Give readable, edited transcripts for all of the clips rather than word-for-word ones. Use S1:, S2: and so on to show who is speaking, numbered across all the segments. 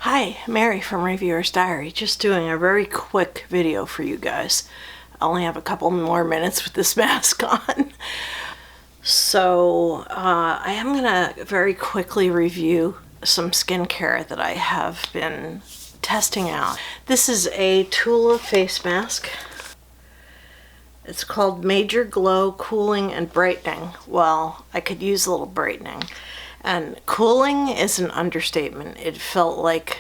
S1: Hi, Mary from Reviewer's Diary. Just doing a very quick video for you guys. I only have a couple more minutes with this mask on. So I am gonna very quickly review some skincare that I have been testing out. This is a Tula face mask. It's called Major Glow Cooling and Brightening. Well, I could use a little brightening. And cooling is an understatement. It felt like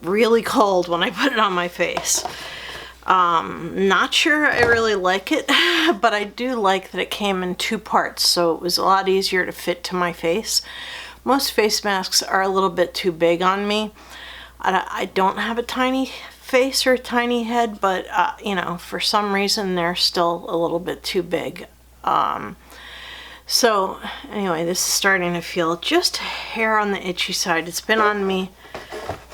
S1: really cold when I put it on my face. Not sure I really like it, but I do like that it came in two parts, so it was a lot easier to fit to my face. Most face masks are a little bit too big on me. I don't have a tiny face or a tiny head, but you know, for some reason they're still a little bit too big. So anyway, this is starting to feel just hair on the itchy side. It's been on me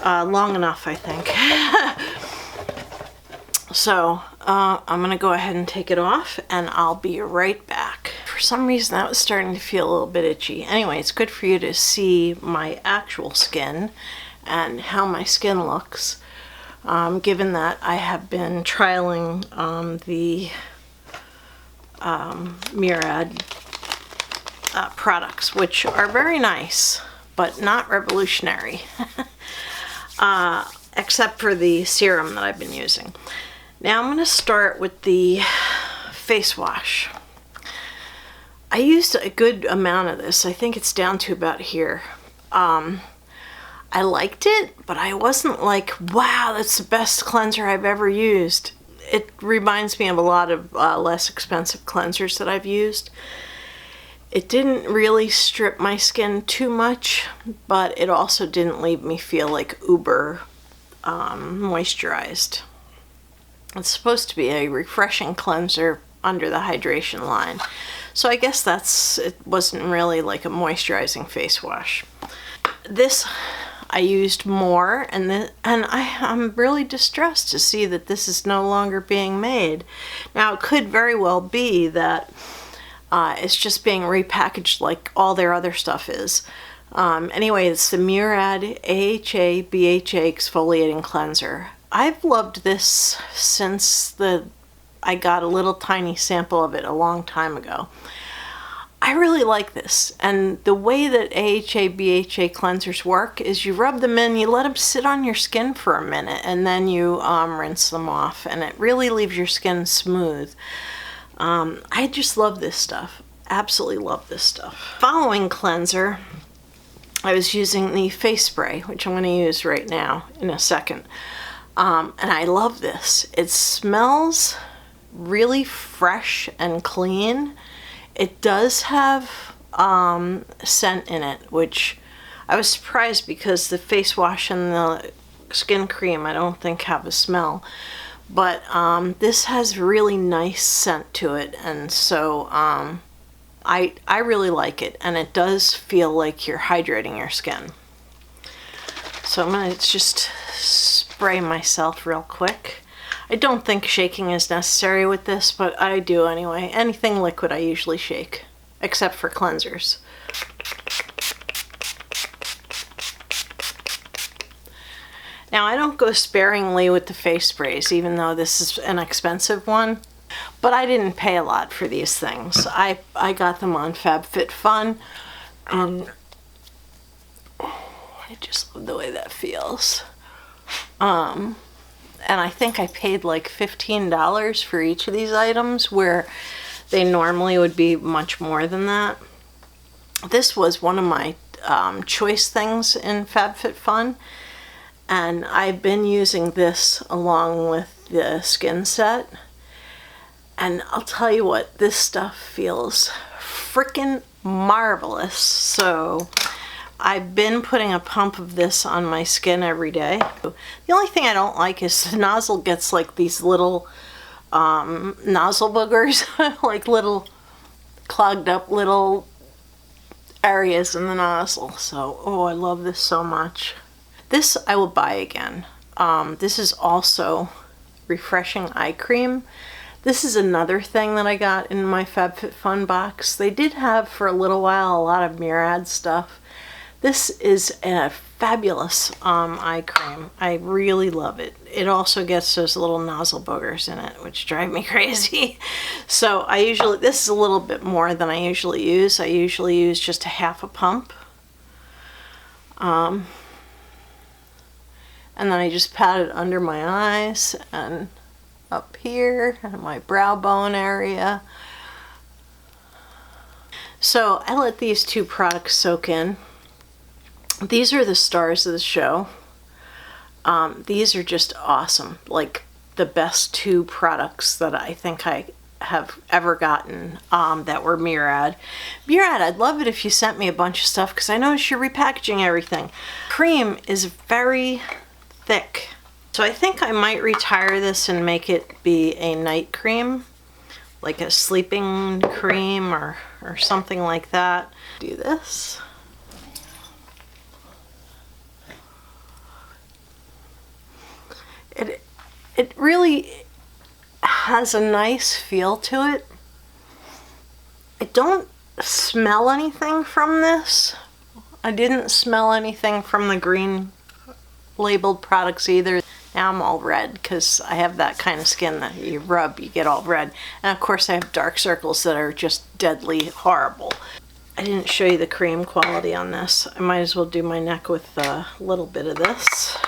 S1: long enough, I think. So I'm gonna go ahead and take it off and I'll be right back. For some reason that was starting to feel a little bit itchy. Anyway, it's good for you to see my actual skin and how my skin looks, given that I have been trialing the Murad products, which are very nice but not revolutionary. Except for the serum that I've been using. Now I'm going to start with the face wash. I used a good amount of this. I think it's down to about here. I liked it, but I wasn't like, wow, that's the best cleanser I've ever used. It reminds me of a lot of less expensive cleansers that I've used. It didn't really strip my skin too much, but it also didn't leave me feel like uber moisturized. It's supposed to be a refreshing cleanser under the hydration line. So I guess it wasn't really like a moisturizing face wash. This I used more, and I'm really distressed to see that this is no longer being made. Now it could very well be that it's just being repackaged like all their other stuff is. Anyway, it's the Murad AHA BHA Exfoliating Cleanser. I've loved this since I got a little tiny sample of it a long time ago. I really like this, and the way that AHA BHA cleansers work is you rub them in, you let them sit on your skin for a minute, and then you rinse them off, and it really leaves your skin smooth. I just love this stuff. Absolutely love this stuff. Following cleanser, I was using the face spray, which I'm going to use right now in a second. And I love this. It smells really fresh and clean. It does have scent in it, which I was surprised because the face wash and the skin cream I don't think have a smell. But this has really nice scent to it, and so I really like it, and it does feel like you're hydrating your skin. So I'm going to just spray myself real quick. I don't think shaking is necessary with this, but I do anyway. Anything liquid I usually shake, except for cleansers. Now I don't go sparingly with the face sprays, even though this is an expensive one, but I didn't pay a lot for these things. I got them on FabFitFun, and I just love the way that feels. And I think I paid like $15 for each of these items, where they normally would be much more than that. This was one of my choice things in FabFitFun. And I've been using this along with the skin set. And I'll tell you what, this stuff feels freaking marvelous. So I've been putting a pump of this on my skin every day. The only thing I don't like is the nozzle gets like these little nozzle boogers, like little clogged up little areas in the nozzle. So, oh, I love this so much. This I will buy again. This is also refreshing eye cream. This is another thing that I got in my FabFitFun box. They did have for a little while a lot of Murad stuff. This is a fabulous eye cream. I really love it. It also gets those little nozzle boogers in it, which drive me crazy. So this is a little bit more than I usually use. I usually use just a half a pump. And then I just pat it under my eyes and up here and my brow bone area. So I let these two products soak in. These are the stars of the show. These are just awesome. Like the best two products that I think I have ever gotten that were Murad. Murad, I'd love it if you sent me a bunch of stuff because I noticed you're repackaging everything. Cream is very thick. So I think I might retire this and make it be a night cream, like a sleeping cream or something like that. Do this. It really has a nice feel to it. I don't smell anything from this. I didn't smell anything from the green labeled products either. Now I'm all red because I have that kind of skin that you rub, you get all red. And of course I have dark circles that are just deadly horrible. I didn't show you the cream quality on this. I might as well do my neck with a little bit of this.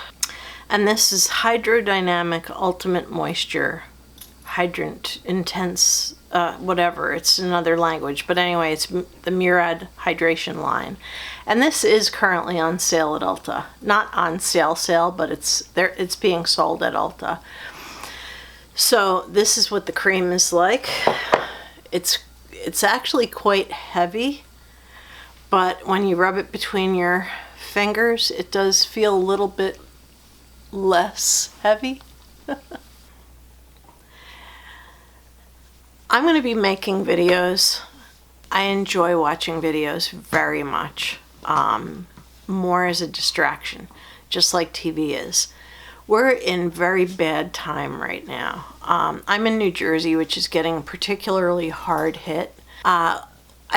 S1: And this is Hydrodynamic Ultimate Moisture Hydrant Intense, whatever, it's another language. But anyway, it's the Murad hydration line. And this is currently on sale at Ulta. Not on sale, but it's being sold at Ulta. So this is what the cream is like. It's actually quite heavy, but when you rub it between your fingers, it does feel a little bit less heavy. I'm going to be making videos. I enjoy watching videos very much, more as a distraction, just like TV is. We're in very bad time right now. I'm in New Jersey, which is getting particularly hard hit. I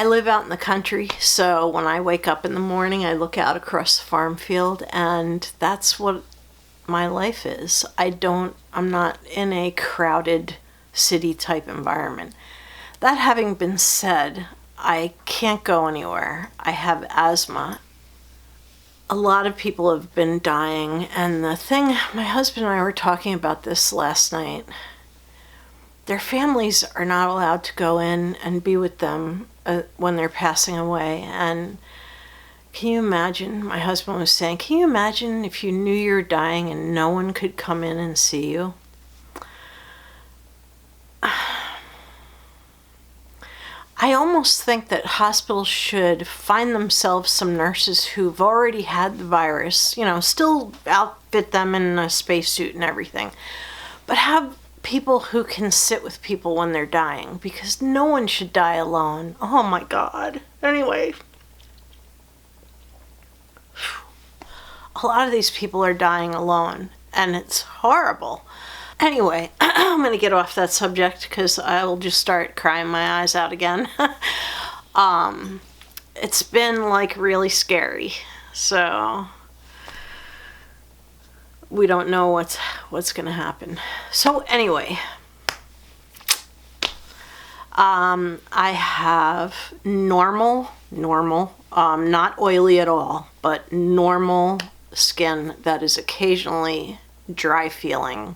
S1: live out in the country, so when I wake up in the morning, I look out across the farm field, and that's what my life is. I'm not in a crowded city type environment. That having been said, I can't go anywhere. I have asthma. A lot of people have been dying, and the thing, my husband and I were talking about this last night. Their families are not allowed to go in and be with them when they're passing away. And can you imagine, my husband was saying, can you imagine if you knew you were dying and no one could come in and see you? I almost think that hospitals should find themselves some nurses who've already had the virus, still outfit them in a spacesuit and everything, but have people who can sit with people when they're dying, because no one should die alone. Oh my God. Anyway. A lot of these people are dying alone, and it's horrible. Anyway, I'm going to get off that subject because I will just start crying my eyes out again. It's been like really scary, so we don't know what's going to happen. So anyway, I have normal, not oily at all, but normal skin that is occasionally dry feeling,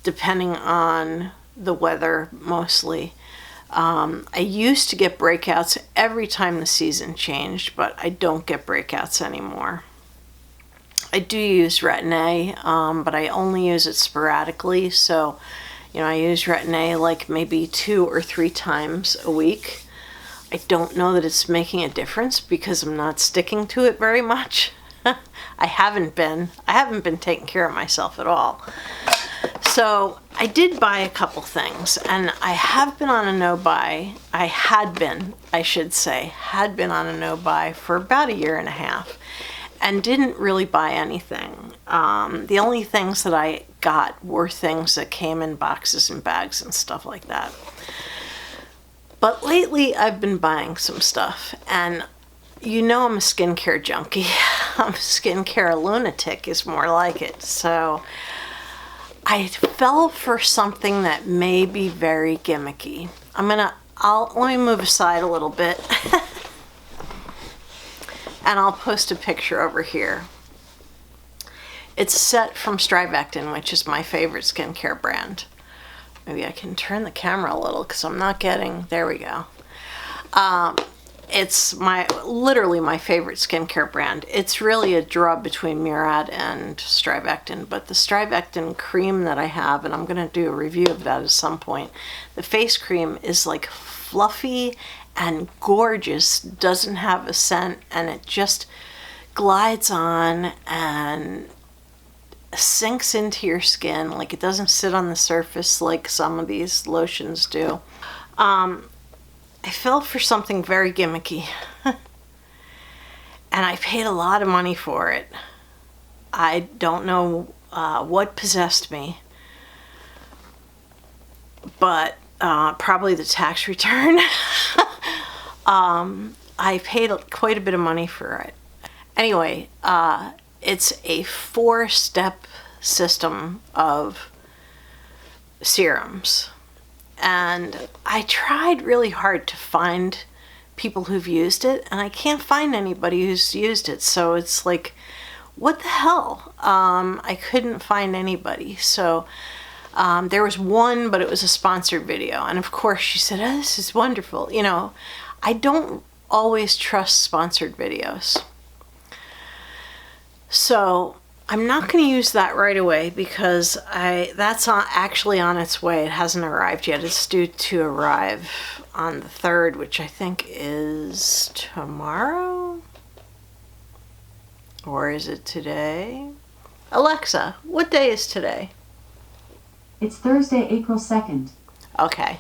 S1: depending on the weather mostly. I used to get breakouts every time the season changed, but I don't get breakouts anymore. I do use Retin-A, but I only use it sporadically, so I use Retin-A like maybe 2 or 3 times a week. I don't know that it's making a difference because I'm not sticking to it very much. I haven't been taking care of myself at all. So I did buy a couple things, and I have been on a no-buy. I had been on a no-buy for about 1.5 years and didn't really buy anything. The only things that I got were things that came in boxes and bags and stuff like that. But lately I've been buying some stuff, and You know I'm a skincare junkie. I'm a skincare lunatic is more like it. So I fell for something that may be very gimmicky. Let me move aside a little bit and I'll post a picture over here. It's a set from Strivectin, which is my favorite skincare brand. Maybe I can turn the camera a little because I'm not getting, there we go. It's literally my favorite skincare brand. It's really a draw between Murad and Strivectin, but the Strivectin cream that I have, and I'm going to do a review of that at some point, the face cream is like fluffy and gorgeous, doesn't have a scent, and it just glides on and sinks into your skin. Like, it doesn't sit on the surface like some of these lotions do. I fell for something very gimmicky and I paid a lot of money for it. I don't know what possessed me, but probably the tax return. I paid quite a bit of money for it. Anyway, it's a 4-step system of serums. And I tried really hard to find people who've used it, and I can't find anybody who's used it. So it's like, what the hell? I couldn't find anybody. So there was one, but it was a sponsored video. And of course she said, oh, this is wonderful. You know, I don't always trust sponsored videos. So I'm not going to use that right away because that's actually on its way. It hasn't arrived yet. It's due to arrive on the 3rd, which I think is tomorrow? Or is it today? Alexa, what day is today?
S2: It's Thursday, April 2nd.
S1: Okay.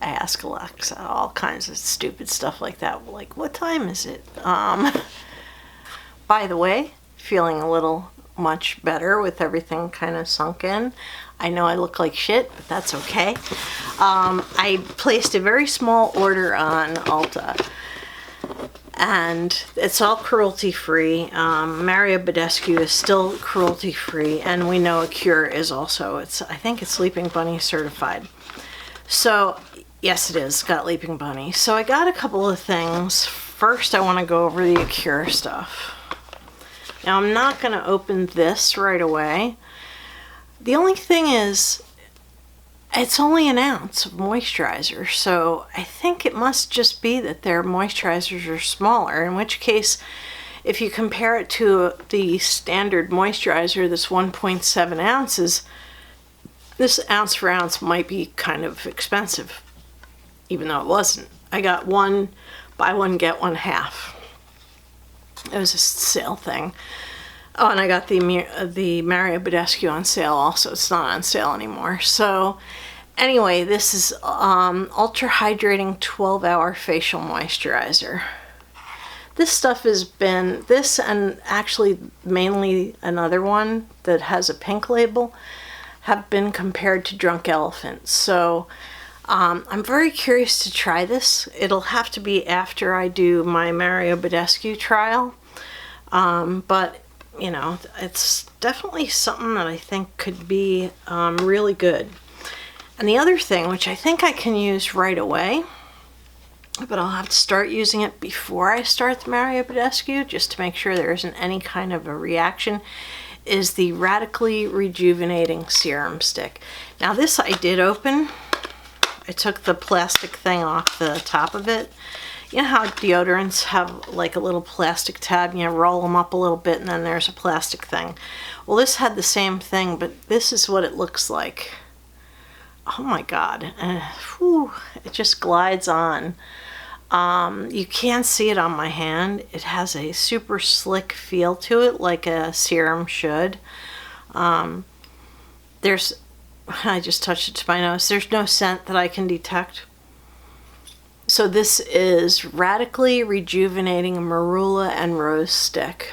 S1: I ask Alexa all kinds of stupid stuff like that. Like, what time is it? By the way, feeling a little much better with everything kind of sunk in. I know I look like shit, but that's okay. I placed a very small order on Ulta, and it's all cruelty-free. Mario Badescu is still cruelty-free, and we know a cure is also. I think it's Leaping Bunny certified. So yes, it is. It's got Leaping Bunny. So I got a couple of things. First, I want to go over the Acure stuff. Now, I'm not going to open this right away. The only thing is, it's only an ounce of moisturizer, so I think it must just be that their moisturizers are smaller, in which case, if you compare it to the standard moisturizer that's 1.7 ounces, this ounce for ounce might be kind of expensive, even though it wasn't. I got one, buy one, get one half. It was a sale thing. Oh, and I got the Mario Badescu on sale also. It's not on sale anymore. So anyway, this is Ultra Hydrating 12-Hour Facial Moisturizer. This stuff has been, this and actually mainly another one that has a pink label, have been compared to Drunk Elephant. So I'm very curious to try this. It'll have to be after I do my Mario Badescu trial. But, you know, it's definitely something that I think could be really good. And the other thing, which I think I can use right away, but I'll have to start using it before I start the Mario Badescu, just to make sure there isn't any kind of a reaction, is the Radically Rejuvenating Serum Stick. Now this I did open. I took the plastic thing off the top of it. You know how deodorants have like a little plastic tab, you roll them up a little bit and then there's a plastic thing. Well, this had the same thing, but this is what it looks like. Oh my God, whew, it just glides on. You can't see it on my hand. It has a super slick feel to it, like a serum should. I just touched it to my nose. There's no scent that I can detect. So this is Radically Rejuvenating Marula and Rose Stick.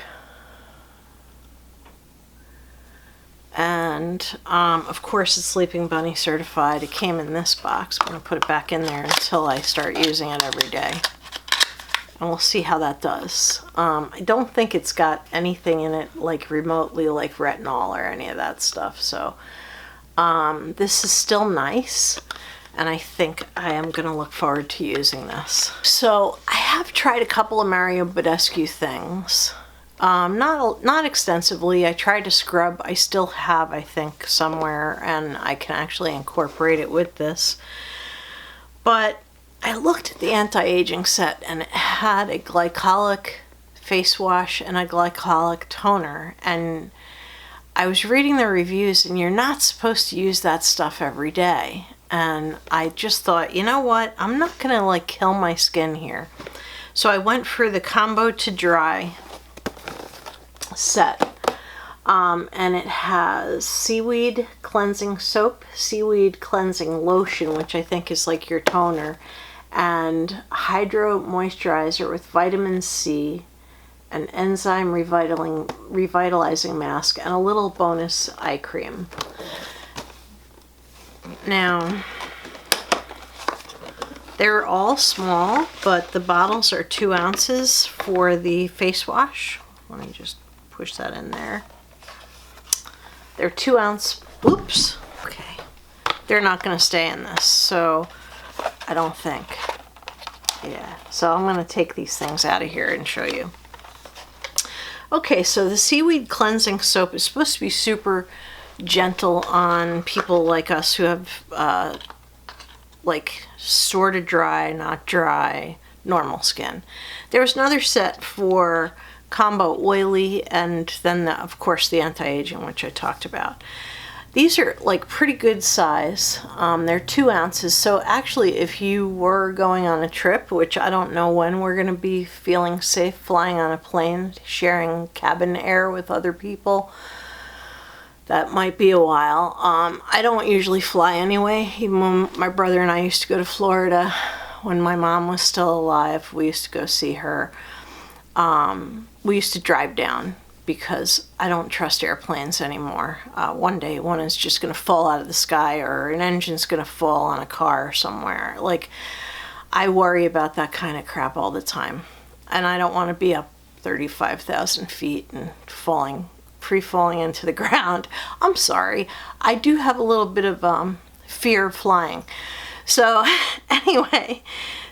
S1: And of course it's Sleeping Bunny certified. It came in this box. I'm going to put it back in there until I start using it every day. and we'll see how that does. I don't think it's got anything in it like remotely like retinol or any of that stuff, so this is still nice, and I think I am going to look forward to using this. So I have tried a couple of Mario Badescu things. Not extensively. I tried to scrub. I still have, I think, somewhere, and I can actually incorporate it with this. But I looked at the anti-aging set, and it had a glycolic face wash and a glycolic toner, and I was reading the reviews, and you're not supposed to use that stuff every day. And I just thought, you know what? I'm not gonna like kill my skin here. So I went for the combo to dry set. And it has seaweed cleansing soap, seaweed cleansing lotion, which I think is like your toner, and hydro moisturizer with vitamin C, an enzyme revitalizing mask, and a little bonus eye cream. Now, they're all small, but the bottles are 2 ounces for the face wash. Let me just push that in there. They're 2 ounce, oops, okay. They're not gonna stay in this, so I don't think. Yeah, so I'm gonna take these things out of here and show you. Okay, so the seaweed cleansing soap is supposed to be super gentle on people like us who have like sort of dry, not dry, normal skin. There's another set for combo oily, and then of course the anti-aging, which I talked about. These are like pretty good size. They're 2 ounces, so actually if you were going on a trip, which I don't know when we're going to be feeling safe flying on a plane, sharing cabin air with other people, that might be a while. I don't usually fly anyway. Even when my brother and I used to go to Florida when my mom was still alive, we used to go see her. We used to drive down because I don't trust airplanes anymore. One day one is just going to fall out of the sky, or an engine's going to fall on a car somewhere. Like, I worry about that kind of crap all the time. And I don't want to be up 35,000 feet and free falling into the ground. I'm sorry. I do have a little bit of fear of flying. So anyway,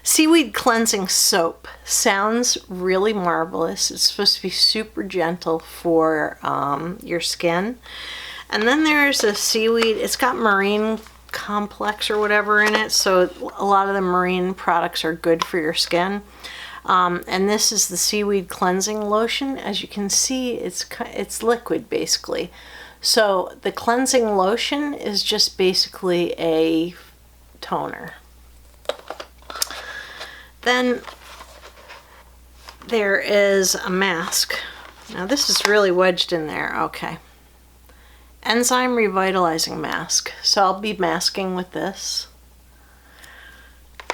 S1: seaweed cleansing soap sounds really marvelous. It's supposed to be super gentle for your skin. And then there's a seaweed, it's got marine complex or whatever in it, so a lot of the marine products are good for your skin. And this is the seaweed cleansing lotion. As you can see, it's liquid basically. So the cleansing lotion is just basically a toner. Then there is a mask. Now this is really wedged in there. Okay. Enzyme revitalizing mask. So I'll be masking with this.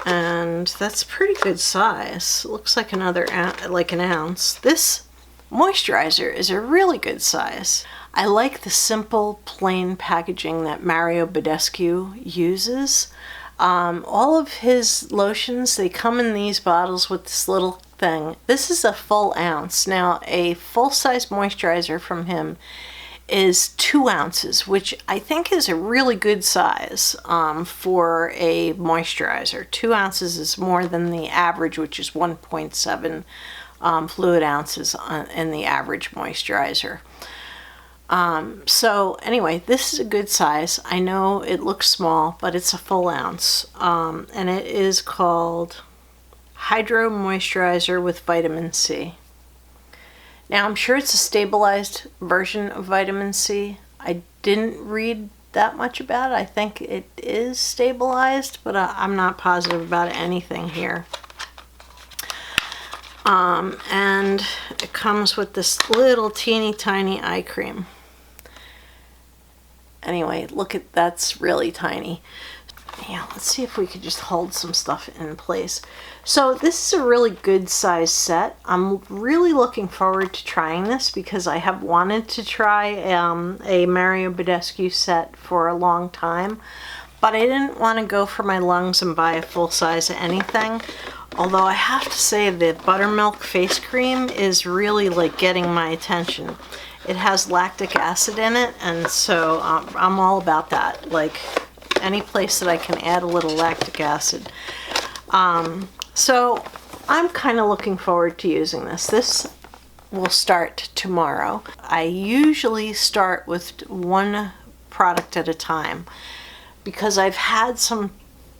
S1: And that's pretty good size. It looks like like an ounce. This moisturizer is a really good size. I like the simple, plain packaging that Mario Badescu uses. All of his lotions, they come in these bottles with this little thing. This is a full ounce. Now, a full-size moisturizer from him is 2 ounces, which I think is a really good size for a moisturizer. 2 ounces is more than the average, which is 1.7 fluid ounces in the average moisturizer. So anyway, this is a good size. I know it looks small, but it's a full ounce. And it is called Hydro Moisturizer with Vitamin C. Now, I'm sure it's a stabilized version of vitamin C. I didn't read that much about it. I think it is stabilized, but I'm not positive about anything here. And it comes with this little teeny tiny eye cream. Anyway, look at, that's really tiny. Yeah, let's see if we could just hold some stuff in place. So this is a really good size set. I'm really looking forward to trying this because I have wanted to try a Mario Badescu set for a long time, but I didn't want to go for my lungs and buy a full size of anything. Although I have to say the buttermilk face cream is really like getting my attention. It has lactic acid in it, and so I'm all about that. Like any place that I can add a little lactic acid. So I'm kind of looking forward to using this. This will start tomorrow. I usually start with one product at a time because I've had some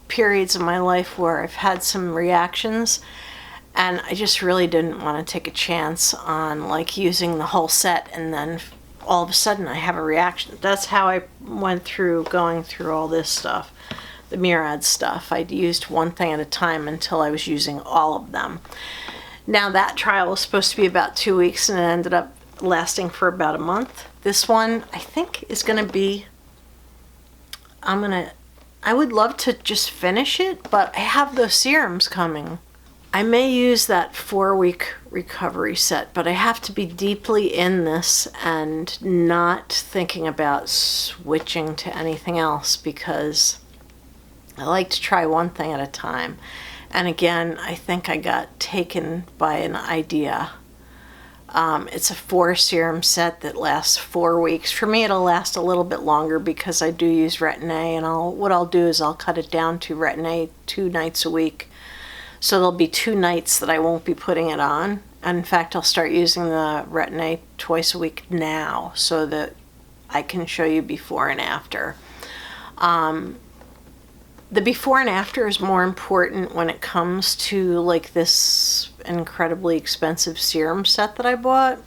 S1: periods in my life where I've had some reactions, and I just really didn't want to take a chance on like using the whole set and then all of a sudden I have a reaction. That's how I went through going through all this stuff, the Murad stuff. I'd used one thing at a time until I was using all of them. Now that trial was supposed to be about 2 weeks and it ended up lasting for about a month. This one I think is going to be, I would love to just finish it, but I have those serums coming. I may use that 4-week recovery set, but I have to be deeply in this and not thinking about switching to anything else because I like to try one thing at a time. And again, I think I got taken by an idea. It's a 4 serum set that lasts 4 weeks. For me, it'll last a little bit longer because I do use Retin A, and what I'll do is I'll cut it down to Retin A 2 nights a week. So there'll be 2 nights that I won't be putting it on. And in fact, I'll start using the Retin A twice a week now so that I can show you before and after. The before and after is more important when it comes to like this incredibly expensive serum set that I bought,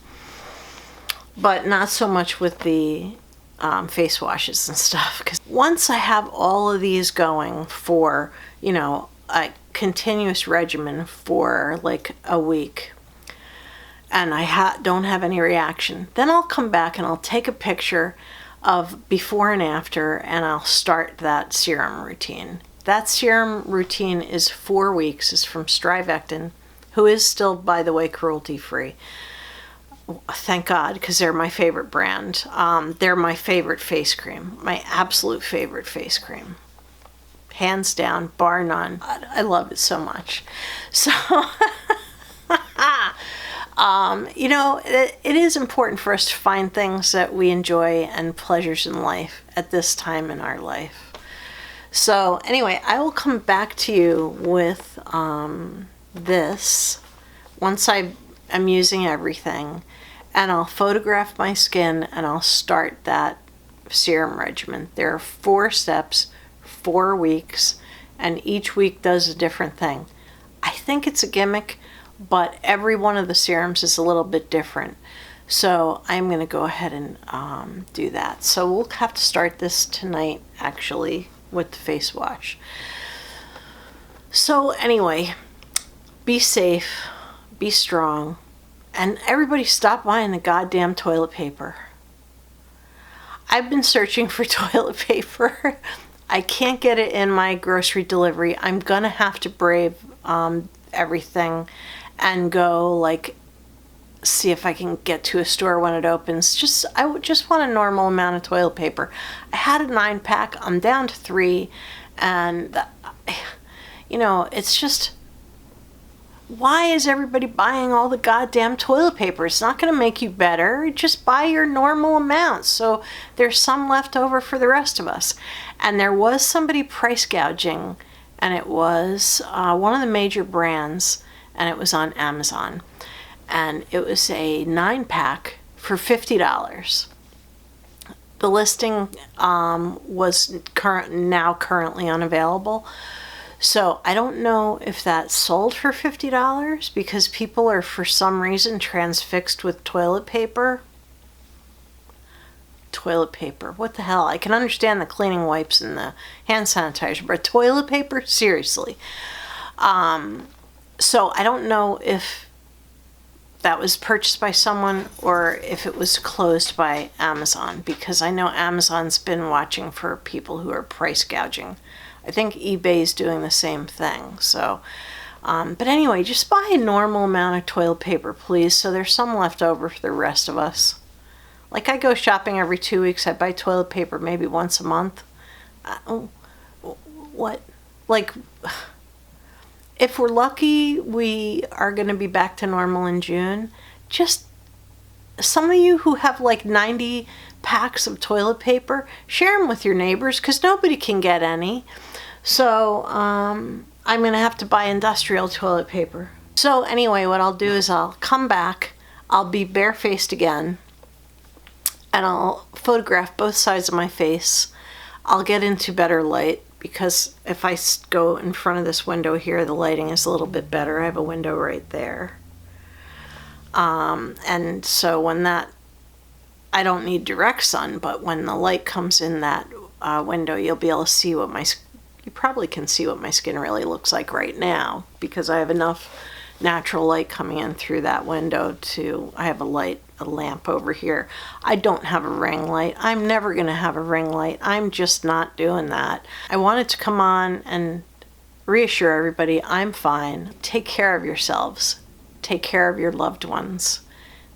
S1: but not so much with the face washes and stuff. Because once I have all of these going for, a continuous regimen for like a week, and I don't have any reaction, then I'll come back and I'll take a picture of before and after, and I'll start that serum routine. That serum routine is 4 weeks. It's from Strivectin, who is still, by the way, cruelty-free. Thank God, because they're my favorite brand. They're my favorite face cream, my absolute favorite face cream. Hands down, bar none. I love it so much. So, it is important for us to find things that we enjoy and pleasures in life at this time in our life. So anyway, I will come back to you with this once I'm using everything, and I'll photograph my skin and I'll start that serum regimen. There are 4 steps, 4 weeks, and each week does a different thing. I think it's a gimmick, but every one of the serums is a little bit different. So I'm going to go ahead and do that. So we'll have to start this tonight, actually, with the face wash. So anyway, be safe, be strong, and everybody stop buying the goddamn toilet paper. I've been searching for toilet paper. I can't get it in my grocery delivery. I'm gonna have to brave everything and go like see if I can get to a store when it opens. I would just want a normal amount of toilet paper. I had a 9-pack. I'm down to 3, and it's just, why is everybody buying all the goddamn toilet paper? It's not going to make you better. Just buy your normal amount so there's some left over for the rest of us. And there was somebody price gouging, and it was one of the major brands, and it was on Amazon. And it was a 9-pack for $50. The listing was currently unavailable. So I don't know if that sold for $50 because people are for some reason transfixed with toilet paper. Toilet paper, what the hell? I can understand the cleaning wipes and the hand sanitizer, but toilet paper? Seriously. So I don't know if that was purchased by someone or if it was closed by Amazon, because I know Amazon's been watching for people who are price gouging. I think eBay's doing the same thing. So, but anyway, just buy a normal amount of toilet paper, please, so there's some left over for the rest of us. Like, I go shopping every 2 weeks. I buy toilet paper maybe once a month. What? Like, If we're lucky, we are going to be back to normal in June. Just some of you who have like 90 packs of toilet paper, share them with your neighbors because nobody can get any. So I'm going to have to buy industrial toilet paper. So anyway, what I'll do is I'll come back, I'll be barefaced again, and I'll photograph both sides of my face. I'll get into better light because if I go in front of this window here, the lighting is a little bit better. I have a window right there. And so when I don't need direct sun, but when the light comes in that window, you'll be able to see you probably can see what my skin really looks like right now because I have enough natural light coming in through that window I have a lamp over here. I don't have a ring light. I'm never going to have a ring light. I'm just not doing that. I wanted to come on and reassure everybody I'm fine. Take care of yourselves. Take care of your loved ones.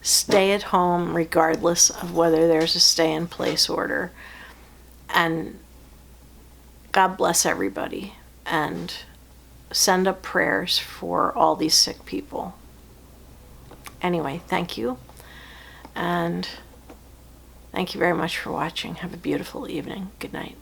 S1: Stay at home regardless of whether there's a stay-in-place order. And God bless everybody. And send up prayers for all these sick people. Anyway, thank you. And thank you very much for watching. Have a beautiful evening. Good night.